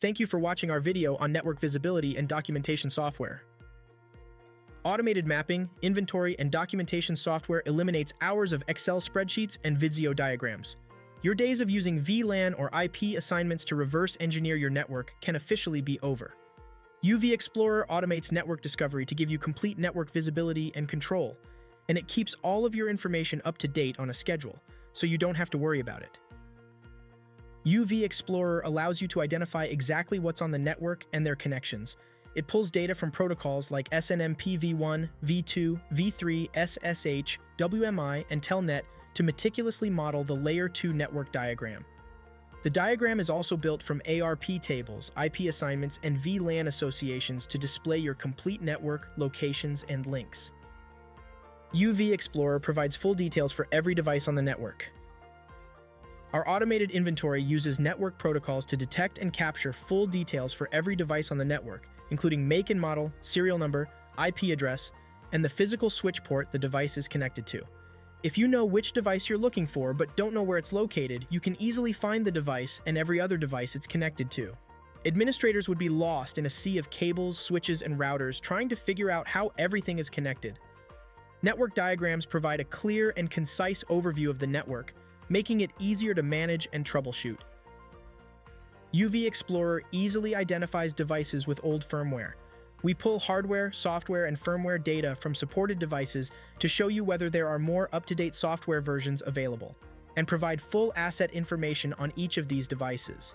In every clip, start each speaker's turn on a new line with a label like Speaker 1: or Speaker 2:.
Speaker 1: Thank you for watching our video on network visibility and documentation software. Automated mapping, inventory, and documentation software eliminates hours of Excel spreadsheets and Vizio diagrams. Your days of using VLAN or IP assignments to reverse engineer your network can officially be over. UVexplorer automates network discovery to give you complete network visibility and control, and it keeps all of your information up to date on a schedule, so you don't have to worry about it. UVexplorer allows you to identify exactly what's on the network and their connections. It pulls data from protocols like SNMP v1, v2, v3, SSH, WMI, and Tell Net to meticulously model the Layer 2 network diagram. The diagram is also built from ARP tables, IP assignments, and VLAN associations to display your complete network, locations, and links. UVexplorer provides full details for every device on the network. Our automated inventory uses network protocols to detect and capture full details for every device on the network, including make and model, serial number, IP address, and the physical switch port the device is connected to. If you know which device you're looking for but don't know where it's located, you can easily find the device and every other device it's connected to. Administrators would be lost in a sea of cables, switches, and routers trying to figure out how everything is connected. Network diagrams provide a clear and concise overview of the network, making it easier to manage and troubleshoot. UVexplorer easily identifies devices with old firmware. We pull hardware, software, and firmware data from supported devices to show you whether there are more up-to-date software versions available, and provide full asset information on each of these devices.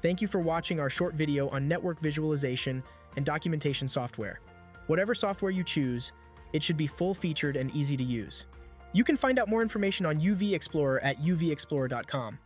Speaker 1: Thank you for watching our short video on network visualization and documentation software. Whatever software you choose, it should be full-featured and easy to use. You can find out more information on UVexplorer at uvexplorer.com.